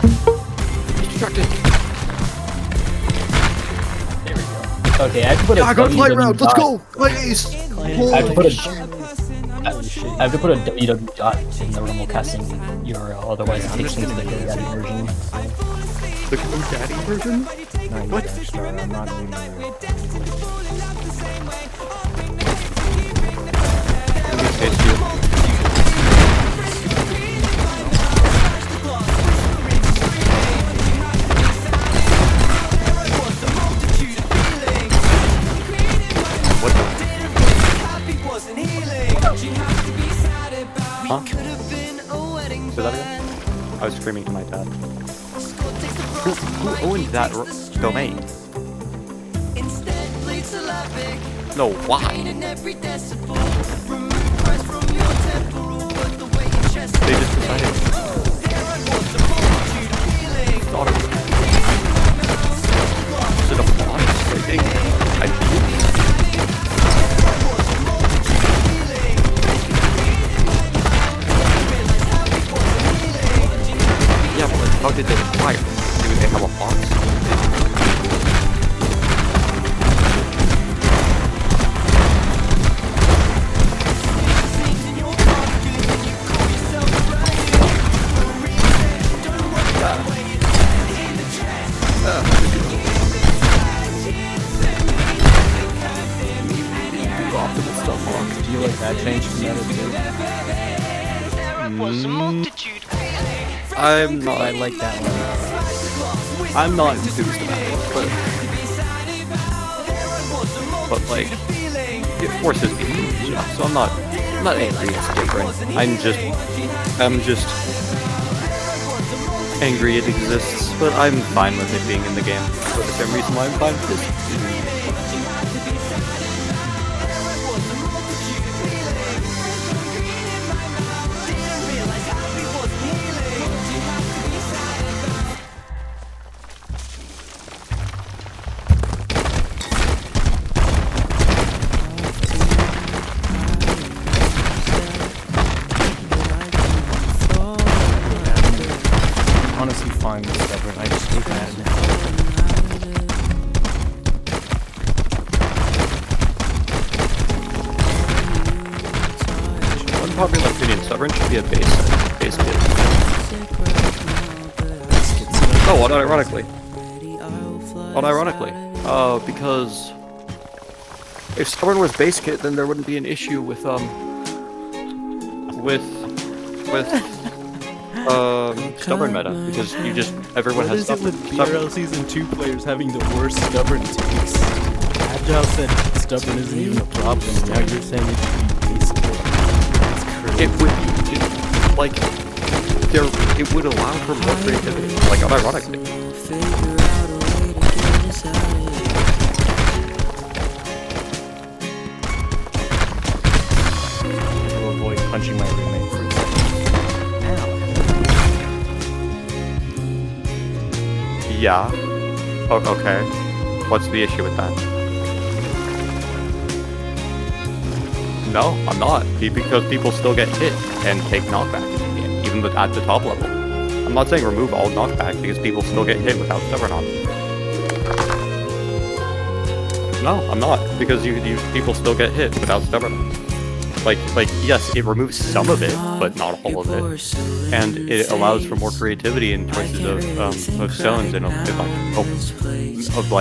Distracted. There we go. Okay, I have to put a I got a flight route. Let's dot. go. Ladies. I have to put a Holy shit. I have to put a www dot in the remote casting URL, otherwise it takes me to the GoDaddy version. The GoDaddy version? What? I'm not reading it. What the? Huh? Say that again? I was screaming to my dad. Who owned that domain? No, why? They just decided. Thought of it. Is it a bot? I think. Yeah, but how did they acquire? Do they have a box? Do you like that change to meta I'm too? not. I like that one. I'm not enthused about it, but like, it forces me to use it, so I'm not angry. It's different. I'm just angry it exists, but I'm fine with it being in the game for the same reason why I'm fine with this. Honestly, fine with stubborn. I just hate that. Unpopular opinion, Stubborn should be a base kid. Oh, unironically. Because if Stubborn was base kit, then there wouldn't be an issue with Stubborn meta, because everyone has What is it with BRL Season 2 players having the worst stubborn takes? Agile said stubborn isn't even a problem, now you're saying it should be basic. It's crazy. It would allow for more creativity, like unironically. To avoid punching my roommate for a second. Yeah. Oh, okay. What's the issue with that? No, I'm not. Because people still get hit and take knockback in the game, even at the top level. I'm not saying remove all knockback because people still get hit without Stubborn on. No, I'm not, because people still get hit without Stubborn on. Like yes, it removes some of it, but not all of it, and it allows for more creativity in choices of zones, and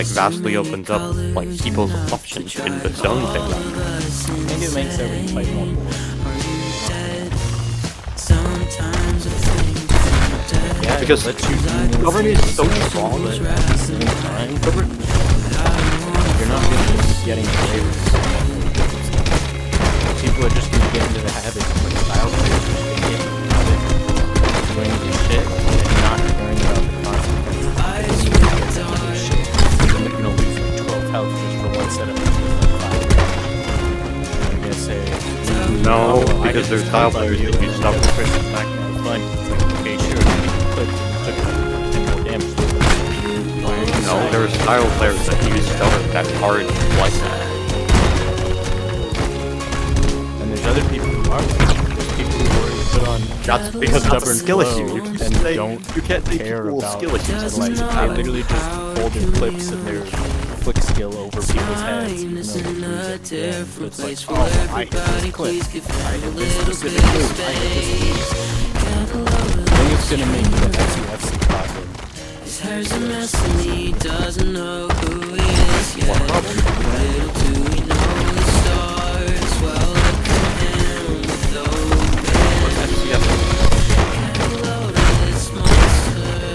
vastly opens up like people's options in the zones they want. Maybe it makes every fight more boring. Yeah, Because Stubborn is so strong. But at the same time, you're not getting flavors. People are just gonna get into the habit of like style players, just gonna get into the habit of doing this shit and not caring about the consequences. Shit. Then they're gonna lose like 12 health just for one setup. I'm gonna say No, because there's style players that use Stubborn. back now. Fun. It's like, okay, sure, but took 10 more damage. Why are you No, saying- there are style players that use Stubborn that aren't like that. And there's other people who are. There's people who already put on on That's because that's a stubborn skill flow issue. You and can't say, don't you can't say care people about skill issues. and, like, they literally just hold their clips and their flick skill over people's heads, even though they lose it. Yeah, so it's like, oh, I hit this clip, I hit this specific move, I hit this move. I think it's gonna make you an FC profit.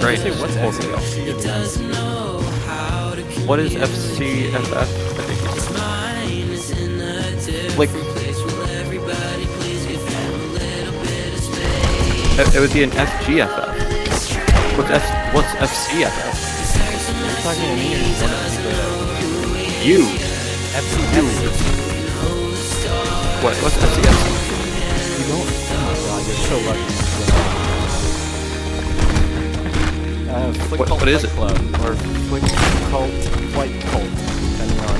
Right. Say, what's FC? What is FCFF? I think it's like it would be an FGFF. What's FCFF? You're talking to me or you want to You. FC? What's FCFF? You don't? Oh my god, you're so lucky. Flick What Cult is Fight it? Club, or Flick Cult Flight Cult, depending on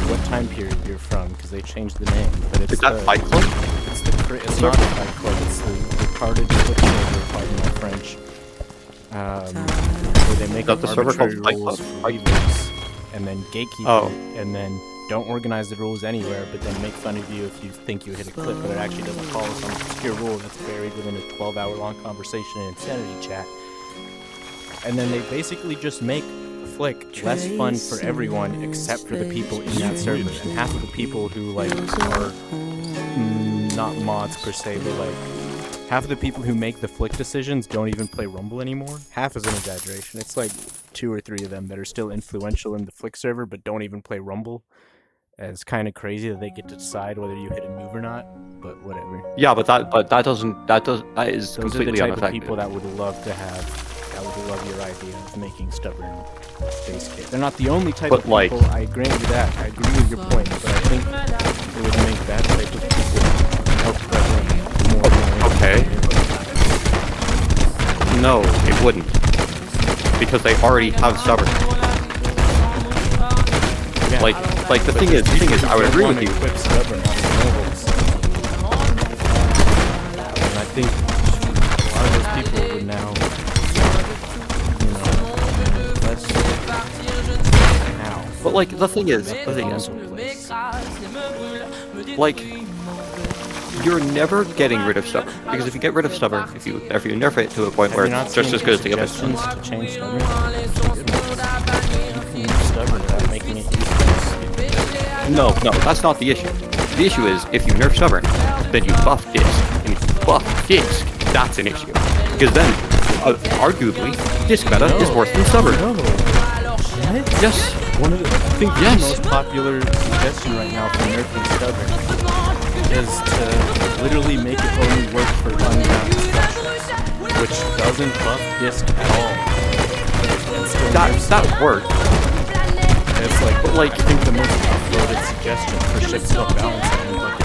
what time period you're from, because they changed the name. But it's Is that the, Fight Club? It's not a Fight Club. It's the retarded Flick server, pardon my French. Where they make Is that the server called arbitrary Fight rules Club? for readers, and then gatekeep Oh. it, and then don't organize the rules anywhere, but then make fun of you if you think you hit a clip, but it actually doesn't follow some obscure rule that's buried within a 12-hour-long conversation in Insanity Chat. And then they basically just make Flick less fun for everyone except for the people in that server. And half of the people who like are not mods per se, but like half of the people who make the Flick decisions don't even play Rumble anymore. Half is an exaggeration. It's like 2 or 3 of them that are still influential in the Flick server but don't even play Rumble. And it's kind of crazy that they get to decide whether you hit a move or not. But whatever. Yeah, but that is Those are the completely type of unaffected. people that would love to have. I would love your idea of making stubborn base kit. They're not the only type But, of like- people. I grant you that. I agree with your point, but I think it would make that type of people more prevalent, more. Okay. No, it wouldn't. Because they already have stubborn. Yeah, Like the thing is, I would agree with you. Equip stubborn on the nobles. And I think a lot of those people would now, less now. But like the thing is, like you're never getting rid of stubborn because if you get rid of stubborn, if you nerf it to a point where it's just as good as the other suggestions stuff. to change stubborn. You can use stubborn without making it useless. No, that's not the issue. The issue is if you nerf stubborn, then you buff disc, and if you buff disc, that's an issue. Because then, arguably, disc meta is worse than stubborn. No. Yes. I think Yes. the most popular suggestion right now for nerfing stubborn is to literally make it only work for unbound destructions, which doesn't buff disc at all. And still nerfs That stubborn. worked. And it's like, I think the most upvoted suggestion for shift stuff balancing is like,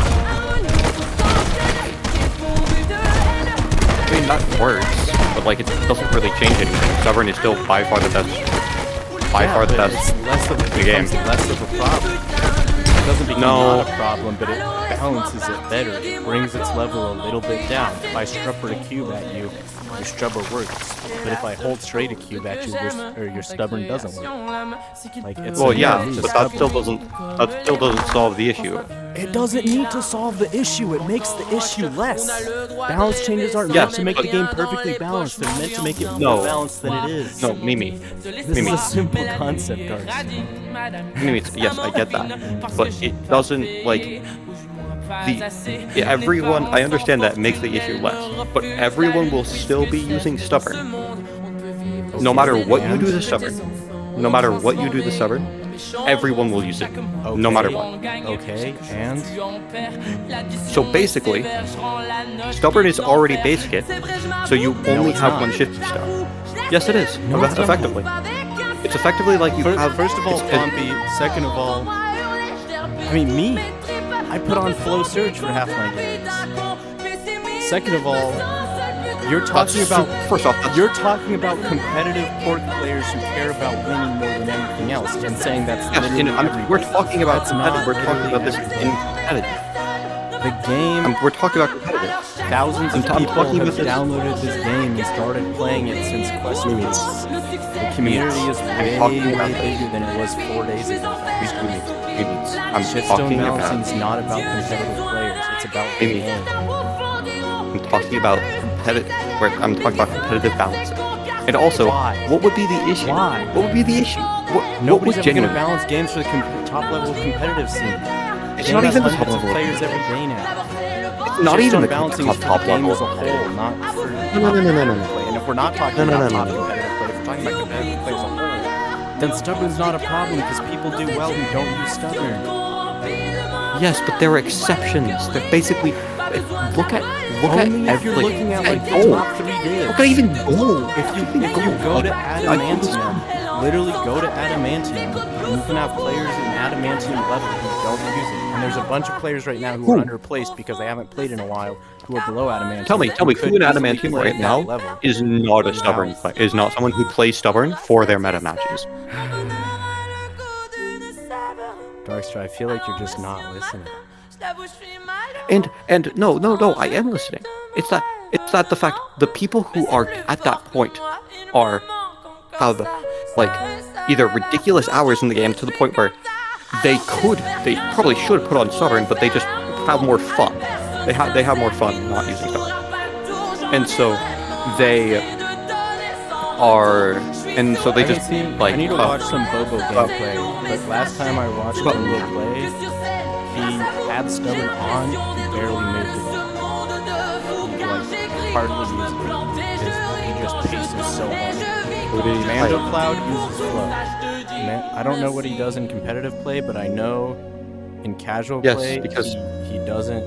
I mean, that works, but like it doesn't really change anything. Stubborn is still by far the best. By far the but best. it's less of a game. less of a problem. It doesn't become No. not a problem, but it balances it better. It brings its level a little bit down. If I strupper a cube at you, your stubborn works. But if I hold straight a cube at you, your stubborn doesn't work. Like it's Well, a yeah, nerf to but that stubborn. still doesn't solve the issue. It doesn't need to solve the issue. It makes the issue less. Balance changes aren't Yes, meant to make but- the game perfectly balanced. They're meant to make it No. more balanced than it is. No, Mimi. This Mimi. is a simple concept, Darcy. Mimi, yes, I get that, but it doesn't like everyone. I understand that makes the issue less, but everyone will still be using stubborn. No matter what you do to stubborn, no matter what you do to stubborn, everyone will use it. No matter what. Okay, and So basically, stubborn is already base kit, so you only it's have not. one shift stuff. Yes, it is. No, it's not. Effectively, it's effectively like you have. first of all, it's- Pompey. Second of all, I mean me. I put on Flow Surge for half my games. Second of all, you're talking about First off, that's you're talking about competitive pork players who care about winning more than anything else, and saying that's yes, literally we're talking about That's not competitive. We're talking about this literally in competitive. The game, We're talking about competitive. thousands of I'm people talking have about this- downloaded this game and started playing it since Quest release. The community is way, talking way about this. bigger than it was 4 days ago. I'm Shitstone talking balancing about. is not about competitive players. It's about the Amy. game. I'm talking about competitive. I'm talking about competitive balancing. And also, Why? what would be the issue? Why? What would be the issue? What Nobody's would ever going to genuinely? balance games for the top level competitive scene. It's Game not has even the top hundreds of level. players every day now. It's not even Shitstone the balancing top is for the game level. as a whole, not for No. play. And if we're not talking No, no, about no, top no, no. competitive play, if we're talking about competitive play as a whole, then stubborn's not a problem because people do well who don't use stubborn. Yes, but there are exceptions. They're basically look at Only if you're every looking at like the gold. top 3 divs. Look at even gold. If you go to Adamantium, literally go to Adamantium, and you can have players in Adamantium level who don't use it. And there's a bunch of players right now who are underplaced because they haven't played in a while, who are below Adamantium. Tell me, could who in easily Adamantium play right that now level. is not a stubborn player? Is not someone who plays stubborn for their meta matches. Darkstar, I feel like you're just not listening. And no, I am listening. It's that the fact the people who are at that point have like either ridiculous hours in the game to the point where they probably should put on stubborn, but they just have more fun. They have more fun not using stubborn, and so they I just see, like I need to watch some Bobo gameplay. But last time I watched Bobo play, he had stubborn on, he barely moved it. He like hardly used it. He just paces so hard. Mando Cloud uses flow. I don't know what he does in competitive play, but I know in casual Yes, play because- he doesn't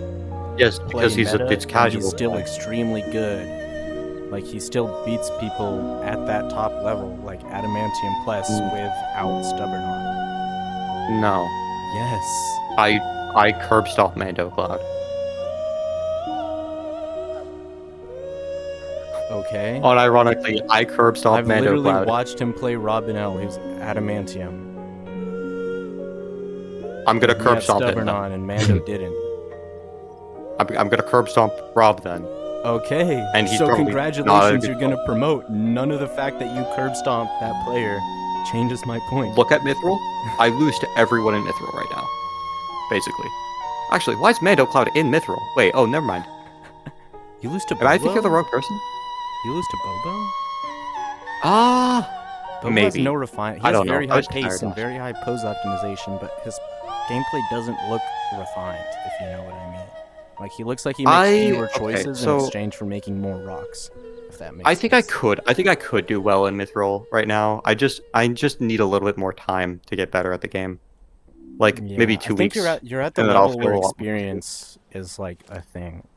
yes, play because meta, it's and casual. he's still play. extremely good. Like he still beats people at that top level, like Adamantium Plus, without stubborn on. No, Yes. I curb stop Mando Cloud. Okay. Unironically, I curb stop I've Mando literally Cloud. watched him play Robin L, who's Adamantium. I'm gonna He curb had stomp it. stubborn on, and Mando didn't. I'm gonna curb stomp Rob then. Okay. And he's so probably not a congratulations, good you're gonna promote. None of the fact that you curb stomp that player changes my point. Look at Mithril. I lose to everyone in Mithril right now. Basically. Actually, why is Mando Cloud in Mithril? Wait, oh, never mind. You lose to Am Bobo? I thinking of the wrong person? You lose to Bobo? Ah, Bobo has maybe. no refine. He I has don't know. very I high was pace tired and last very high pose optimization, but his gameplay doesn't look refined, if you know what I mean. Like, he looks like he makes fewer choices so in exchange for making more rocks, if that makes I sense. think I could do well in Mithril right now. I just need a little bit more time to get better at the game. Like Yeah, maybe I 2 think weeks. you're at the and then I'll level feel where a lot more experience is like a thing,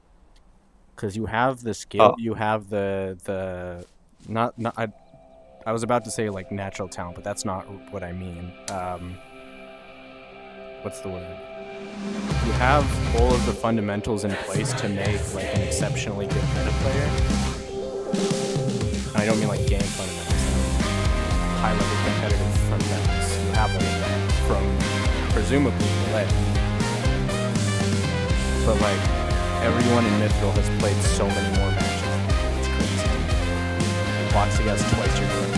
because you have the skill, Oh. you have the not I was about to say like natural talent, but that's not what I mean. What's the word? You have all of the fundamentals in place to make like an exceptionally good meta player. I don't mean like game fundamentals, high level competitive fundamentals. You have all of that from presumably play. But like everyone in Mithril has played so many more matches. It's crazy. Boxy has twice your BP.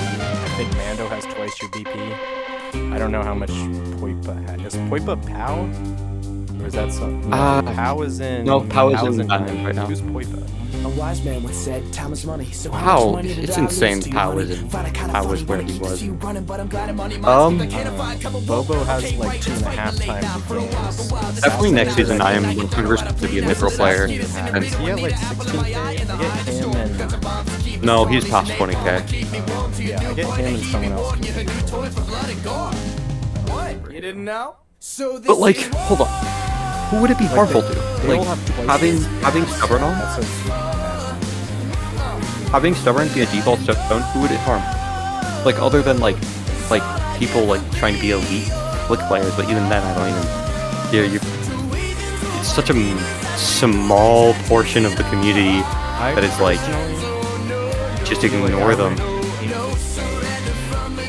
I think Mando has twice your BP. I don't know how much Poipa had. Is Poipa POW? Or is that something? No, POW is in. no, POW is in Diamond. Diamond right now. Who's Poipa? A wise man once said, time is money. So how How? much money did It's I insane lose to POW money? is in- Find it kinda POW is funny where when I he keep was. you running, but I'm glad I'm on your mind. I can't find a couple Bobo bullets. has Okay, like wait, 2.5 just let me lay times down for a the while, for a while. Definitely next season I am 100% to be a Mithril player. Is he at like 16K? I get him and No, he's past 20k. yeah, I get him and someone else. You didn't know? So this But like, is hold on. Who would it be harmful to? They Like all have twice having stubborn on? That's a Having stubborn be a default stone, who would it harm? Like other than like people like trying to be elite flick players, but even then I don't even. Yeah, you. It's such a small portion of the community that it's like just ignore them.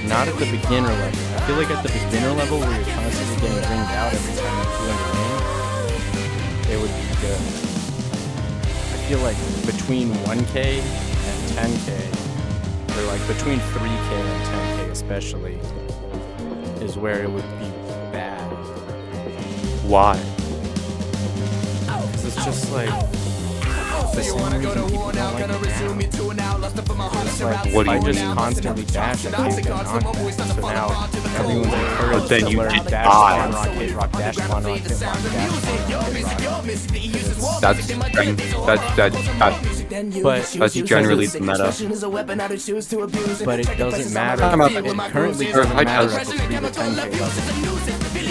not at the beginner level. I feel like at the beginner level where you're constantly getting ringed out every time you do a game, it would be good. I feel like between 1K and 10K, or like between 3K and 10K especially, is where it would be bad. Why? Because it's just like the same reason people don't like it now. It's like What do you I just mean? constantly dash, I can't get knockback. So now everyone's encouraged But then to you learn did dash, die. spawn, rock, hit, rock, dash, spawn, rock, hit, rock, dash, spawn, rock, hit, rock. That's But generally the meta. But it doesn't matter. Time out. It currently Or doesn't high matter test. at the 3 to 10K level.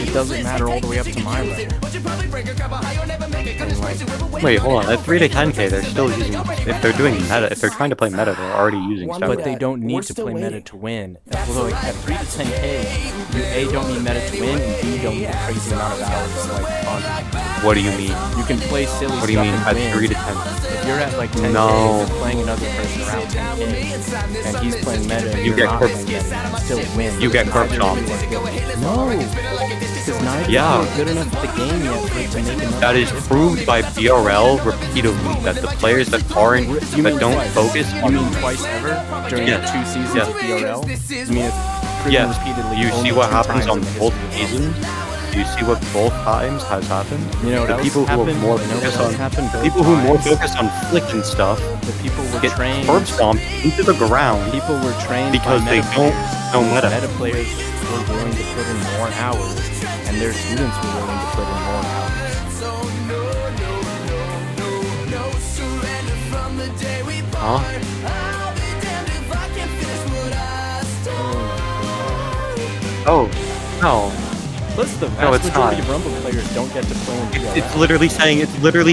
It doesn't matter all the way up to my level. And like, Wait, hold on. At 3 to 10K, they're still using. If they're doing meta, if they're trying to play meta, they're already using But Stubborn. but they don't need to play meta to win. Although like at 3 to 10K, you A, don't need meta to win, and B, don't need a crazy amount of hours like on. What do you mean? You can play silly What do you stuff mean and at win. 3 to 10? If you're at like 10K, No. you're playing another person around 10K, and he's playing meta, and You you're get not corp- playing meta, you can still win. You get corp Neither stomped. of you are good. No, because neither of Yeah. you are good enough at the game yet for it to make enough. That is proved by BRL repeatedly that the players that aren't, You that mean don't twice? focus You on. mean twice ever during Yeah. the 2 seasons Yeah. of BRL? You mean it's proven Yeah, repeatedly? you only see what 2 happens times on in the both history of the seasons? Do you see what both times has happened? You know what The else people who are happened? more You know what focused else on happened both people who are more times? focused on flicking stuff The people were get trained. curb stomped into the ground. People were trained Because by they meta don't players. know Those meta. Meta players were willing to put in more hours, and their students were willing to put in more hours. Huh? Oh, no. Plus, the No, vast it's majority not. of Rumble players don't get to play in BRL. It's literally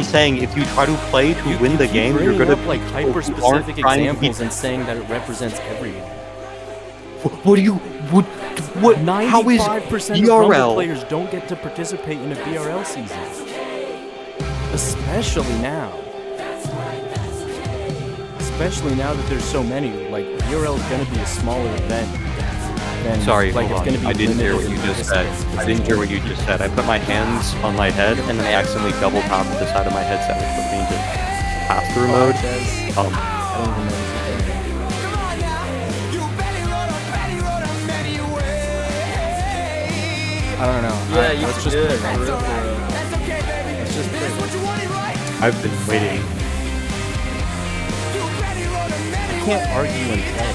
saying if you try to play to win the game, you're bringing gonna up like beat people who aren't hyper-specific trying to examples beat- and saying that it represents everyone. What do you what? How is 95% of Rumble BRL? players don't get to participate in a BRL season, especially now. Especially now that there's so many. Like BRL is gonna be a smaller event. Than, Sorry, like hold it's gonna on. be I didn't hear what limited you in just said. participants. I didn't hear what you just said. I put my hands on my head and then I accidentally double tapped the side of my headset, which put me into pass-through Oh, it mode. says- I don't even know what you're doing. I don't know. Yeah, you let's can just do play it. Rumble. For real, for real. Let's just play Rumble. I've been waiting. I can't argue and play.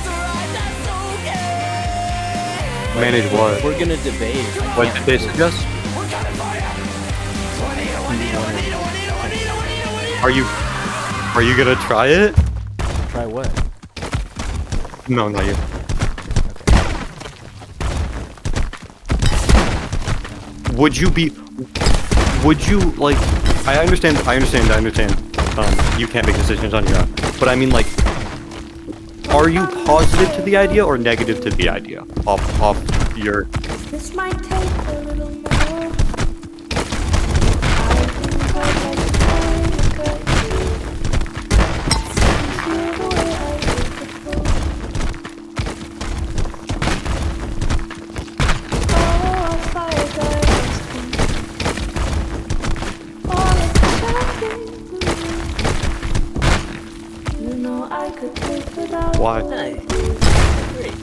Manage If what? we're gonna debate, I What can't did they suggest? Are you gonna try it? try what? No, not you. Would you like? I understand. You can't make decisions on your own, but I mean, like, are you positive to the idea or negative to the idea? Off your. This might take a little more. I think I'd like to take a the way I did before. Oh, fire dies. All it's shocking. You know I could live without Why? Nice. Great.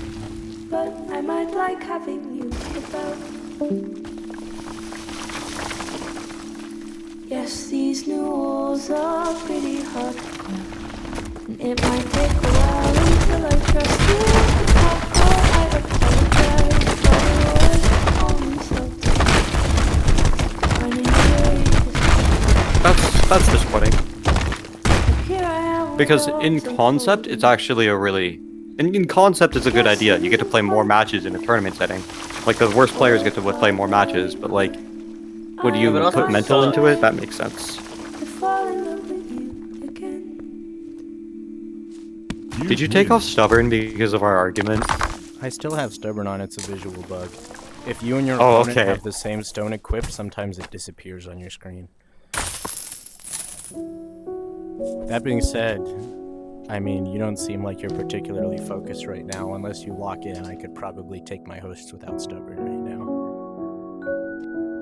but I might like having you about. Yes, these new walls are pretty hard to climb, and it might take a while until I trust you. I apologize for the words only self-talk. Running away, That's disappointing. here I am. Because in concept, it's actually a really. In concept, it's a good idea. You get to play more matches in a tournament setting. Like, the worst players get to play more matches, but, like, would you but also put mental sucks. into it? That makes sense. to fall in love with you again. Did you take off Stubborn because of our argument? I still have Stubborn on. It's a visual bug. If you and your Oh, opponent okay. have the same stone equipped, sometimes it disappears on your screen. That being said, I mean, you don't seem like you're particularly focused right now. Unless you lock in, I could probably take my hosts without Stubborn right now.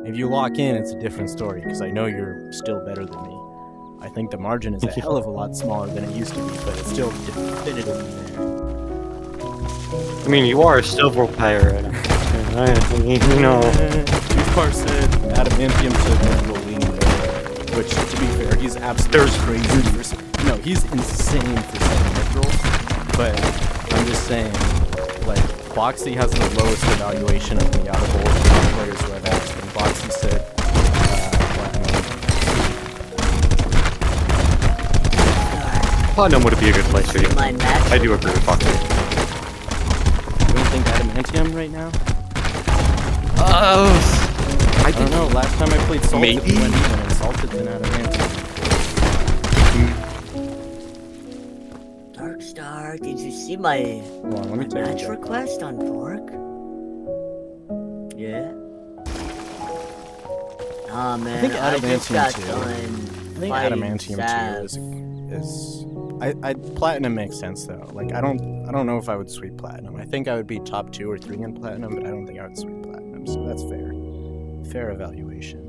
If you lock in, it's a different story, because I know you're still better than me. I think the margin is a hell of a lot smaller than it used to be, but it's still definitively there. I mean, you are a silver player, and you know. Beefcar said adamantium to neutral lean there, which, to be fair, he's absolutely crazy for... No, he's insane for setting neutral, but I'm just saying, like, Boxy has the lowest evaluation of me out of all the players who I've asked, and Boxy said Platinum would be a good place for you. My match. I do agree with Foxy. You don't think adamantium right now? I I don't know, last time I played Salted, Maybe? we went even, and Salted's an adamantium. Darkstar, did you see my Hold on, let me take a match check. request on Fork? Yeah. Nah, man. I think just adamantium got too. done I think fighting adamantium Sav. too is I platinum makes sense though. Like I don't know if I would sweep platinum. I think I would be top 2 or 3 in platinum, but I don't think I would sweep platinum. So that's fair. Fair evaluation.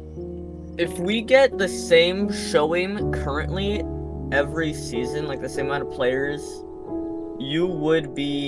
If we get the same showing currently every season, like the same amount of players, you would be